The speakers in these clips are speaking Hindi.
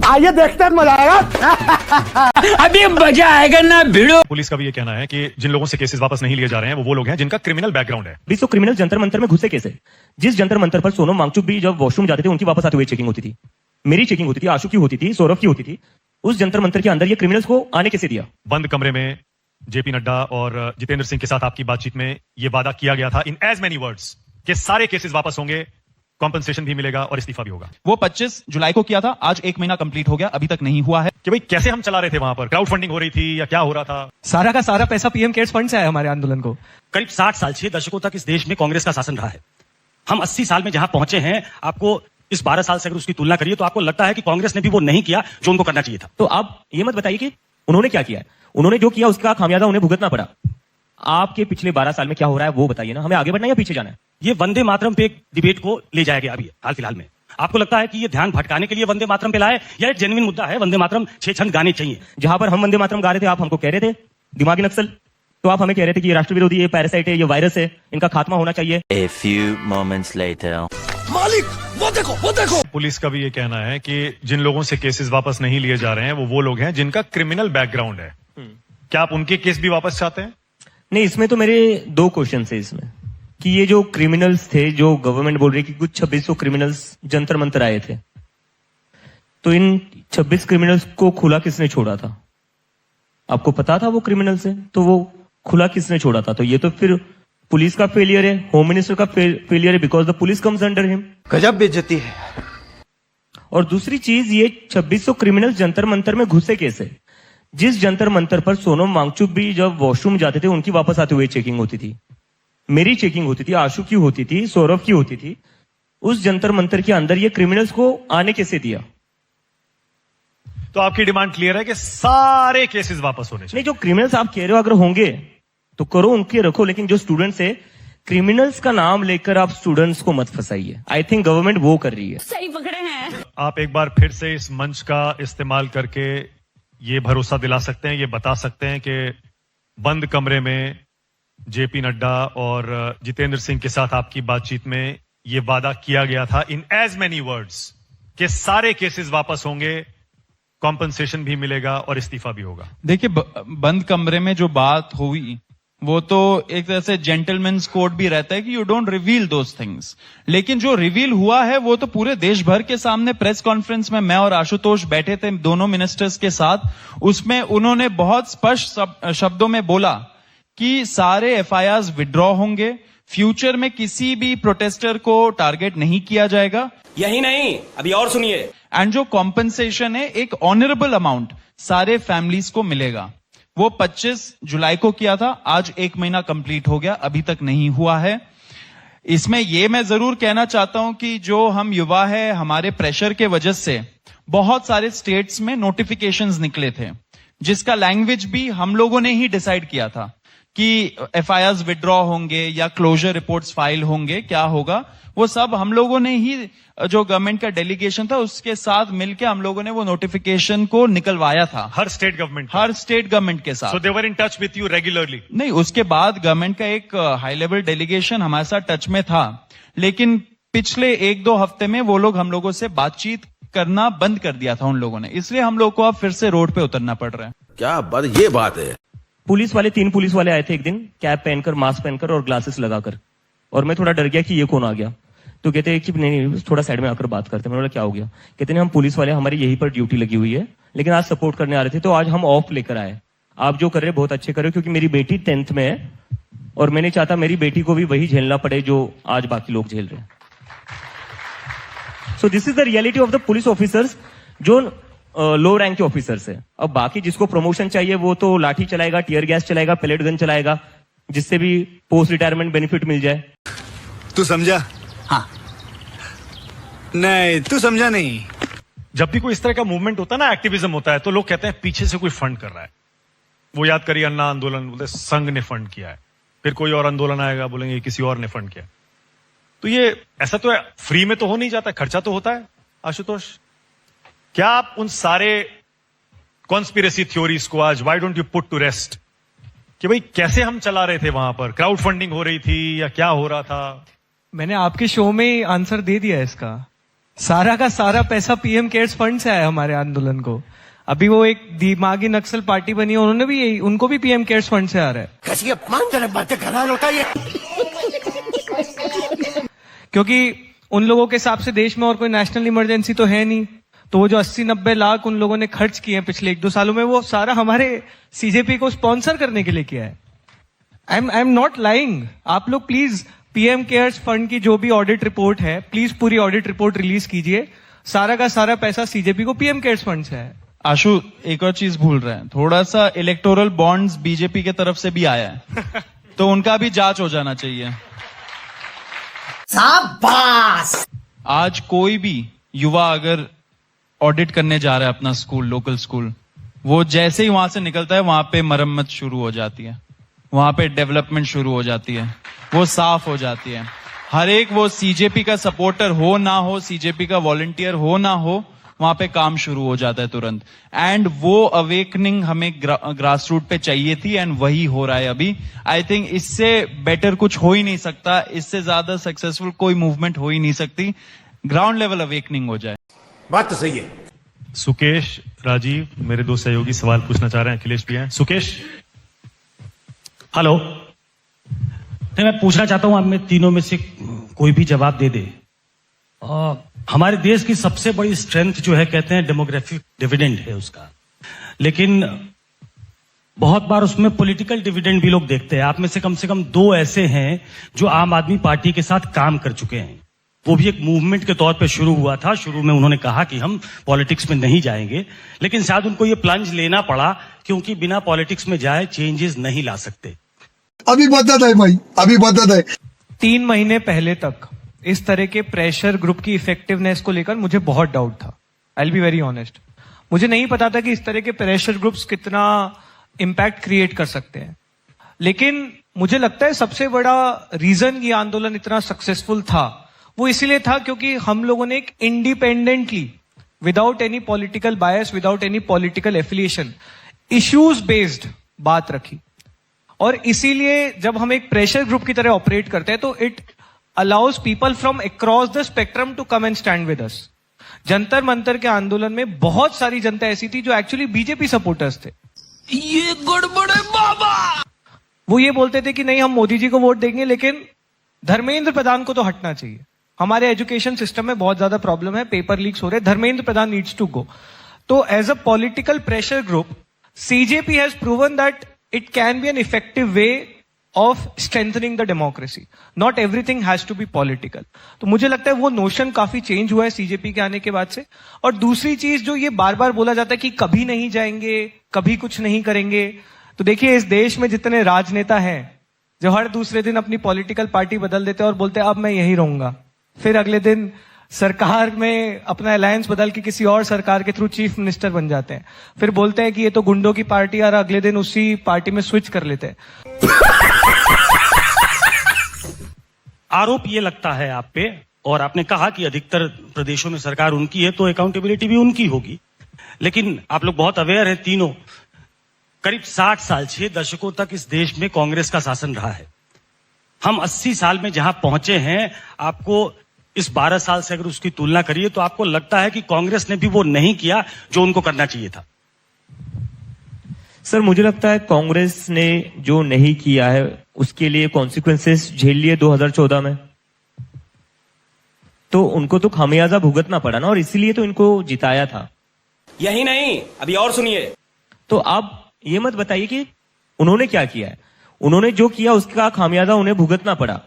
आइए देखते हैं, मजा आएगा। अभी मजा आएगा ना भिड़ो। पुलिस का भी ये कहना है कि जिन लोगों से केसेस वापस नहीं लिए जा रहे हैं वो लोग हैं जिनका क्रिमिनल बैकग्राउंड है। 20 क्रिमिनल जंतर मंतर में घुसे कैसे? जिस जंतर मंतर पर सोनम वांगचुक भी जब वॉशरूम जाते थे उनकी वापस आते हुए चेकिंग होती थी, मेरी चेकिंग होती थी, आशु की होती थी, सौरभ की होती थी। उस जंतर मंतर के अंदर ये क्रिमिनल्स को आने कैसे दिया? बंद कमरे में जेपी नड्डा और जितेंद्र सिंह के साथ आपकी बातचीत में ये वादा किया गया था इन एज मेनी वर्ड्स कि सारे केसेस वापस होंगे, कॉम्पनसेशन भी मिलेगा और इस्तीफा भी होगा। वो 25 जुलाई को किया था, आज 1 महीना कंप्लीट हो गया, अभी तक नहीं हुआ है। कि भाई कैसे हम चला रहे थे वहां पर? क्राउड फंडिंग हो रही थी या क्या हो रहा था? सारा का सारा पैसा पीएम केयर्स फंड से आया हमारे आंदोलन को। करीब 60 साल 6 दशकों तक इस देश में कांग्रेस का शासन रहा है। हम 80 साल में जहां पहुंचे हैं, आपको इस 12 साल से अगर उसकी तुलना करिए तो आपको लगता है कि कांग्रेस ने भी वो नहीं किया जो उनको करना चाहिए था। तो आप ये मत बताइए कि उन्होंने क्या किया है। उन्होंने जो किया उसका खामियाजा उन्हें भुगतना पड़ा। आपके पिछले 12 साल में क्या हो रहा है वो बताइए ना। हमें आगे बढ़ना है या पीछे जाना है? ये वंदे मातरम पे एक डिबेट को ले जाया गया अभी हाल फिलहाल में। आपको लगता है कि ये ध्यान भटकाने के लिए वंदे मातरम पे लाए या एक जेन्युइन मुद्दा है? वंदे मातरम 6 छंद गाने चाहिए। जहां पर हम वंदे मातरम गा रहे थे आप हमको कह रहे थे दिमागी नक्सल, तो आप हमें कह रहे थे कि ये राष्ट्र विरोधी, ये पैरासाइट है, ये वायरस है, इनका खात्मा होना चाहिए। A few moments later. मालिक वो देखो, वो देखो। पुलिस का भी ये कहना है कि जिन लोगों से केसेस वापस नहीं लिए जा रहे हैं वो लोग हैं जिनका क्रिमिनल बैकग्राउंड है। क्या आप उनके केस भी वापस चाहते हैं? नहीं, इसमें तो मेरे 2 क्वेश्चन है इसमें कि ये जो क्रिमिनल्स थे, जो गवर्नमेंट बोल रही है कि कुछ 2600 क्रिमिनल्स जंतर मंतर आए थे, तो इन 26 क्रिमिनल्स को खुला किसने छोड़ा था? आपको पता था वो क्रिमिनल्स है, तो वो खुला किसने छोड़ा था? तो ये तो फिर पुलिस का फेलियर है, होम मिनिस्टर का फेलियर है, because the police comes under him. गजब बेइज्जती है। और दूसरी चीज, ये 2600 क्रिमिनल्स जंतर मंतर में घुसे कैसे? जिस जंतर मंतर पर सोनम वांगचुक भी जब वॉशरूम जाते थे उनकी वापस आते हुए चेकिंग होती थी, मेरी चेकिंग होती थी, आशु की होती थी, सौरभ की होती थी। उस जंतर मंतर के अंदर ये क्रिमिनल्स को आने कैसे दिया? तो आपकी डिमांड क्लियर है कि सारे केसेस वापस होने चाहिए। नहीं, जो क्रिमिनल्स आप कह रहे हो अगर होंगे तो करो, उनके रखो, लेकिन जो स्टूडेंट्स है, क्रिमिनल्स का नाम लेकर आप स्टूडेंट्स को मत फंसाइए। आई थिंक गवर्नमेंट वो कर रही है। सही पकड़े हैं आप एक बार फिर से इस मंच का इस्तेमाल करके ये भरोसा दिला सकते हैं, ये बता सकते हैं कि बंद कमरे में जेपी नड्डा और जितेंद्र सिंह के साथ आपकी बातचीत में ये वादा किया गया था इन एज मेनी वर्ड्स कि सारे केसेस वापस होंगे, कॉम्पनसेशन भी मिलेगा और इस्तीफा भी होगा। देखिए, बंद कमरे में जो बात हुई वो तो एक तरह से जेंटलमैन्स कोड भी रहता है कि you don't reveal those things, लेकिन जो रिवील हुआ है वो तो पूरे देश भर के सामने प्रेस कॉन्फ्रेंस में मैं और आशुतोष बैठे थे दोनों मिनिस्टर्स के साथ। उसमें उन्होंने बहुत स्पष्ट शब्दों में बोला कि सारे एफआईआर्स विड्रॉ होंगे, फ्यूचर में किसी भी प्रोटेस्टर को टारगेट नहीं किया जाएगा। यही नहीं, अभी और सुनिए। एंड जो कॉम्पनसेशन है एक ऑनरेबल अमाउंट सारे फैमिलीज को मिलेगा। वो 25 जुलाई को किया था, आज 1 महीना कंप्लीट हो गया, अभी तक नहीं हुआ है। इसमें ये मैं जरूर कहना चाहता हूं कि जो हम युवा है, हमारे प्रेशर के वजह से बहुत सारे स्टेट्स में नोटिफिकेशंस निकले थे, जिसका लैंग्वेज भी हम लोगों ने ही डिसाइड किया था कि एफआईआर्स विड्रॉ होंगे या क्लोजर रिपोर्ट्स फाइल होंगे, क्या होगा वो सब हम लोगों ने ही, जो गवर्नमेंट का डेलीगेशन था उसके साथ मिलकर हम लोगों ने वो नोटिफिकेशन को निकलवाया था। हर स्टेट गवर्नमेंट के साथ। So they were in touch with you regularly? नहीं, उसके बाद गवर्नमेंट का एक हाई लेवल डेलीगेशन हमारे साथ टच में था, लेकिन पिछले 1-2 हफ्ते में वो लोग हम लोगों से बातचीत करना बंद कर दिया था उन लोगों ने, इसलिए हम लोग को अब फिर से रोड पे उतरना पड़ रहा है। क्या बात, ये बात है। पुलिस वाले 3 पुलिस वाले आए थे एक दिन, कैप पहनकर, मास्क पहनकर और ग्लासेस लगाकर, और मैं थोड़ा डर गया कि ये कौन आ गया। तो कहते हैं कि नहीं, थोड़ा साइड में आकर बात करते हैं। मैंने बोला क्या हो गया? कहते नहीं, हम पुलिस वाले, हमारी यहीं पर ड्यूटी लगी हुई है, लेकिन आज सपोर्ट करने आ रहे थे तो आज हम ऑफ लेकर आए। आप जो कर रहे हैं बहुत अच्छे कर रहे हो, क्योंकि मेरी बेटी 10th में है और मैं नहीं चाहता मेरी बेटी को भी वही झेलना पड़े जो आज बाकी लोग झेल रहे हैं। So this is the reality of the police officers, जो लो रैंक के ऑफिसर्स है। अब बाकी जिसको प्रमोशन चाहिए वो तो लाठी चलाएगा, टीयर गैस चलाएगा, पेलेट गन चलाएगा, जिससे भी पोस्ट रिटायरमेंट बेनिफिट मिल जाए। तू समझा? हाँ। नहीं, तू समझा नहीं। जब भी कोई इस तरह का मूवमेंट होता है ना, एक्टिविज्म होता है, तो लोग कहते हैं पीछे से कोई फंड कर रहा है। वो याद करिए अन्ना आंदोलन, बोलते संघ ने फंड किया है। फिर कोई और आंदोलन आएगा, बोलेंगे किसी और ने फंड किया। तो ये ऐसा तो है, फ्री में तो हो नहीं जाता, खर्चा तो होता है। आशुतोष, क्या आप उन सारे कॉन्स्पिरेसी थ्योरीज को आज why don't you put to rest कि भाई कैसे हम चला रहे थे वहां पर? क्राउड फंडिंग हो रही थी या क्या हो रहा था? मैंने आपके शो में आंसर दे दिया इसका। सारा का सारा पैसा पीएम केयर्स फंड से आया हमारे आंदोलन को। अभी वो एक दिमागी नक्सल पार्टी बनी है, उन्होंने भी यही, उनको भी पीएम केयर्स फंड से आ रहा है। कैसी अपमानजनक बातें कर रहा होता है क्योंकि उन लोगों के हिसाब से देश में और कोई नेशनल इमरजेंसी तो है नहीं, तो वो जो 80-90 लाख उन लोगों ने खर्च किए हैं पिछले 1-2 सालों में, वो सारा हमारे सीजेपी को स्पॉन्सर करने के लिए किया है। I am not lying. आप लोग प्लीज पीएम केयर्स फंड की जो भी ऑडिट रिपोर्ट है, प्लीज पूरी ऑडिट रिपोर्ट रिलीज कीजिए। सारा का सारा पैसा सीजेपी को पीएम केयर्स फंड से है। आशु एक और चीज भूल रहे हैं, थोड़ा सा इलेक्टोरल बॉन्ड्स बीजेपी के तरफ से भी आया है तो उनका भी जांच हो जाना चाहिए। शाबाश। आज कोई भी युवा अगर ऑडिट करने जा रहा है अपना स्कूल, लोकल स्कूल, वो जैसे ही वहां से निकलता है वहां पे मरम्मत शुरू हो जाती है, वहां पे डेवलपमेंट शुरू हो जाती है, वो साफ हो जाती है। हर एक वो सीजेपी का सपोर्टर हो ना हो, सीजेपी का वॉलंटियर हो ना हो, वहां पे काम शुरू हो जाता है तुरंत। एंड वो अवेकनिंग हमें ग्रास रूट पे चाहिए थी एंड वही हो रहा है अभी। आई थिंक इससे बेटर कुछ हो ही नहीं सकता, इससे ज्यादा सक्सेसफुल कोई मूवमेंट हो ही नहीं सकती। ग्राउंड लेवल अवेकनिंग हो जाए। बात तो सही है। सुकेश, राजीव, मेरे दो सहयोगी सवाल पूछना चाह रहे हैं। अखिलेश भी हैं। सुकेश, हेलो। नहीं, मैं पूछना चाहता हूं आप में तीनों में से कोई भी जवाब दे दे। हमारे देश की सबसे बड़ी स्ट्रेंथ जो है, कहते हैं डेमोग्राफिक डिविडेंड है उसका, लेकिन बहुत बार उसमें पॉलिटिकल डिविडेंड भी लोग देखते हैं। आप में से कम 2 ऐसे हैं जो आम आदमी पार्टी के साथ काम कर चुके हैं। वो भी एक मूवमेंट के तौर पे शुरू हुआ था। शुरू में उन्होंने कहा कि हम पॉलिटिक्स में नहीं जाएंगे, लेकिन शायद उनको ये प्लंज लेना पड़ा क्योंकि बिना पॉलिटिक्स में जाए चेंजेस नहीं ला सकते। अभी बदत है भाई, अभी बदत है। 3 महीने पहले तक इस तरह के प्रेशर ग्रुप की इफेक्टिवनेस को लेकर मुझे बहुत डाउट था। I will be very honest. मुझे नहीं पता था कि इस तरह के प्रेशर ग्रुप्स कितना इंपैक्ट क्रिएट कर सकते हैं। लेकिन मुझे लगता है सबसे बड़ा रीजन ये आंदोलन इतना सक्सेसफुल था, वो इसीलिए था क्योंकि हम लोगों ने एक independently, without any political bias, without any political affiliation, issues based बात रखी। और इसीलिए जब हम एक प्रेशर ग्रुप की तरह ऑपरेट करते हैं तो it allows people from across the spectrum to come and stand with us. Jantar Mantar के आंदोलन में बहुत सारी जनता ऐसी थी जो एक्चुअली बीजेपी सपोर्टर्स थे। ये गड़बड़ है बाबा। वो ये बोलते थे कि नहीं, हम मोदी जी को वोट देंगे, लेकिन धर्मेंद्र प्रधान को तो हटना चाहिए। हमारे एजुकेशन सिस्टम में बहुत ज्यादा प्रॉब्लम है, पेपर लीक्स हो रहे, Dharmendra Pradhan needs to go. तो as a political pressure group, CJP has proven that it can be an effective way of strengthening the democracy. Not everything has to be political. तो मुझे लगता है वो नोशन काफी चेंज हुआ है सीजेपी के आने के बाद से। और दूसरी चीज जो ये बार बार बोला जाता है कि कभी नहीं जाएंगे, कभी कुछ नहीं करेंगे, तो देखिए इस देश में जितने राजनेता हैं जो हर दूसरे दिन अपनी पॉलिटिकल पार्टी बदल देते हैं और बोलते हैं अब मैं यही रहूंगा, फिर अगले दिन सरकार में अपना अलायंस बदल के किसी और सरकार के थ्रू चीफ मिनिस्टर बन जाते हैं, फिर बोलते हैं कि ये तो गुंडों की पार्टी, और अगले दिन उसी पार्टी में स्विच कर लेते हैं। आरोप ये लगता है आप पे, और आपने कहा कि अधिकतर प्रदेशों में सरकार उनकी है तो अकाउंटेबिलिटी भी उनकी होगी, लेकिन आप लोग बहुत अवेयर हैं तीनों, करीब 60 साल, 6 दशकों तक इस देश में कांग्रेस का शासन रहा है। हम 80 साल में जहां पहुंचे हैं, आपको इस 12 साल से अगर उसकी तुलना करिए तो आपको लगता है कि कांग्रेस ने भी वो नहीं किया जो उनको करना चाहिए था? सर, मुझे लगता है कांग्रेस ने जो नहीं किया है उसके लिए कॉन्सिक्वेंसेस झेल लिए 2014 में, तो उनको तो खामियाजा भुगतना पड़ा ना, और इसीलिए तो इनको जिताया था। यही नहीं, अभी और सुनिए। तो आप ये मत बताइए कि उन्होंने क्या किया है। उन्होंने जो किया उसका खामियाजा उन्हें भुगतना पड़ा।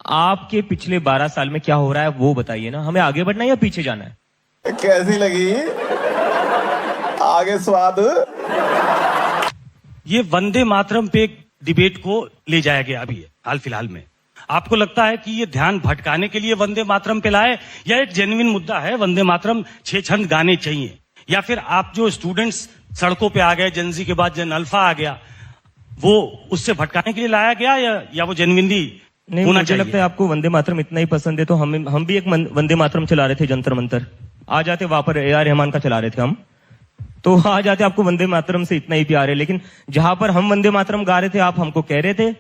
आपके पिछले 12 साल में क्या हो रहा है वो बताइए ना। हमें आगे बढ़ना है या पीछे जाना है? कैसी लगी आगे स्वाद? ये वंदे मातरम पे एक डिबेट को ले जाया गया अभी हाल फिलहाल में। आपको लगता है कि ये ध्यान भटकाने के लिए वंदे मातरम पे लाए, या एक जेन्युइन मुद्दा है वंदे मातरम 6 छंद गाने चाहिए, या फिर आप जो स्टूडेंट्स सड़कों पे आ गए, जनजी के बाद जन अल्फा आ गया, वो उससे भटकाने के लिए लाया गया, या वो जेन्युइनली नहीं? मुझे लगता है आपको वंदे मातरम इतना ही पसंद है, तो हम भी एक वंदे मातरम चला रहे थे जंतर मंतर, आ जाते वहां पर AR रहमान का चला रहे थे हम, तो आ जाते। आपको वंदे मातरम से इतना ही प्यार है, लेकिन जहां पर हम वंदे मातरम गा रहे थे आप हमको कह रहे थे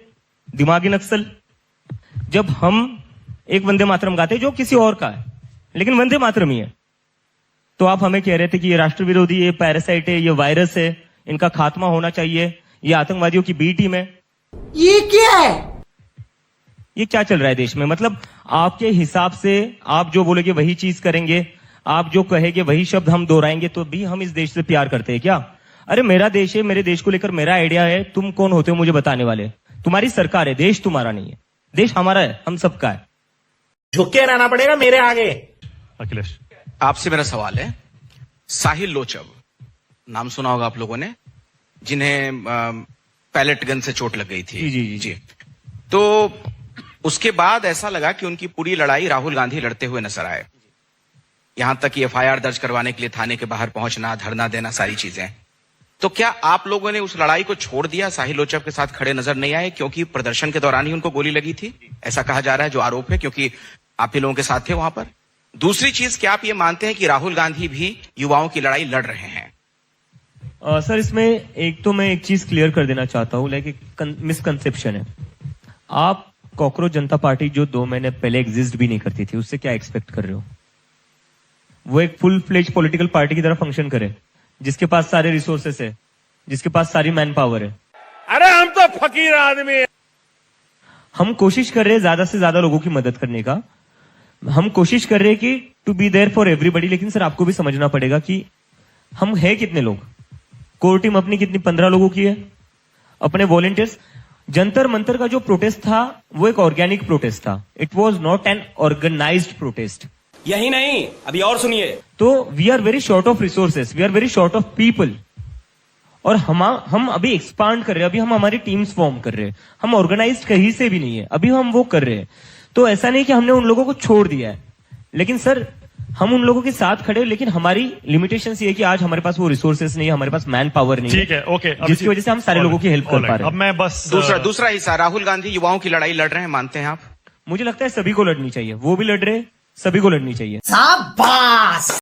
दिमागी नक्सल। जब हम एक वंदे मातरम गाते जो किसी और का है, लेकिन वंदे मातरम ही है। तो आप हमें कह रहे थे कि ये राष्ट्र विरोधी, ये पैरासाइट है, ये वायरस है, इनका खात्मा होना चाहिए, ये आतंकवादियों की बी टीम है। ये क्या है? ये क्या चल रहा है देश में? मतलब आपके हिसाब से आप जो बोलेगे वही चीज करेंगे, आप जो कहेंगे वही शब्द हम दोहराएंगे, तो भी हम इस देश से प्यार करते हैं क्या? अरे मेरा देश है, मेरे देश को लेकर मेरा आइडिया है, तुम कौन होते हो मुझे बताने वाले? तुम्हारी सरकार है, देश तुम्हारा नहीं है, देश हमारा है, हम सबका है। झुक के रहना पड़ेगा मेरे आगे। अखिलेश, आपसे मेरा सवाल है, साहिल लोचब नाम सुना होगा आप लोगों ने, जिन्हें पैलेट गन से चोट लग गई थी। जी। तो उसके बाद ऐसा लगा कि उनकी पूरी लड़ाई राहुल गांधी लड़ते हुए नजर आए, यहां तक कि एफआईआर दर्ज करवाने के लिए थाने के बाहर पहुंचना, धरना देना, सारी चीजें। तो क्या आप लोगों ने उस लड़ाई को छोड़ दिया, साहिल लोचब के साथ खड़े नजर नहीं आए क्योंकि प्रदर्शन के दौरान ही उनको गोली लगी थी? ऐसा कहा जा रहा है, जो आरोप है, क्योंकि आप ही लोगों के साथ थे वहां पर। दूसरी चीज, क्या आप ये मानते हैं कि राहुल गांधी भी युवाओं की लड़ाई लड़ रहे हैं? सर, इसमें एक तो मैं एक चीज क्लियर कर देना चाहता हूं, लाइक एक मिसकंसेप्शन है। आप कॉकरोच जनता पार्टी जो 2 महीने पहले एग्जिस्ट भी नहीं करती थी, उससे क्या एक्सपेक्ट कर रहे हो? वो एक फुल फ्लेज पॉलिटिकल पार्टी की तरह फंक्शन करे, जिसके पास सारे रिसोर्सेस है, जिसके पास सारी मैन पावर है। अरे हम तो फकीर आदमी हैं। हम कोशिश कर रहे हैं ज्यादा से ज्यादा लोगों की मदद करने का, हम कोशिश कर रहे हैं कि to be there for everybody. लेकिन सर, आपको भी समझना पड़ेगा कि हम है कितने लोग। कोर टीम अपनी कितनी 15 लोगों की है, अपने वॉलंटियर्स। जंतर मंतर का जो प्रोटेस्ट था वो एक ऑर्गेनिक प्रोटेस्ट था, it was not an organized protest. यही नहीं, अभी और सुनिए। तो we are very short of resources, we are very short of people, और हम अभी एक्सपांड कर रहे हैं, अभी हम हमारी टीम्स फॉर्म कर रहे हैं, हम ऑर्गेनाइज्ड कहीं से भी नहीं है, अभी हम वो कर रहे हैं। तो ऐसा नहीं कि हमने उन लोगों को छोड़ दिया है, लेकिन सर हम उन लोगों के साथ खड़े, लेकिन हमारी लिमिटेशंस ये है कि आज हमारे पास वो रिसोर्सेस नहीं है, हमारे पास मैन पावर नहीं है। ठीक है, ओके, जिसकी वजह से हम सारे लोगों की हेल्प कर पा रहे हैं। अब मैं बस दूसरा हिस्सा, राहुल गांधी युवाओं की लड़ाई लड़ रहे हैं, मानते हैं आप? मुझे लगता है सभी को लड़नी चाहिए, वो भी लड़ रहे हैं, सभी को लड़नी चाहिए। शाबाश।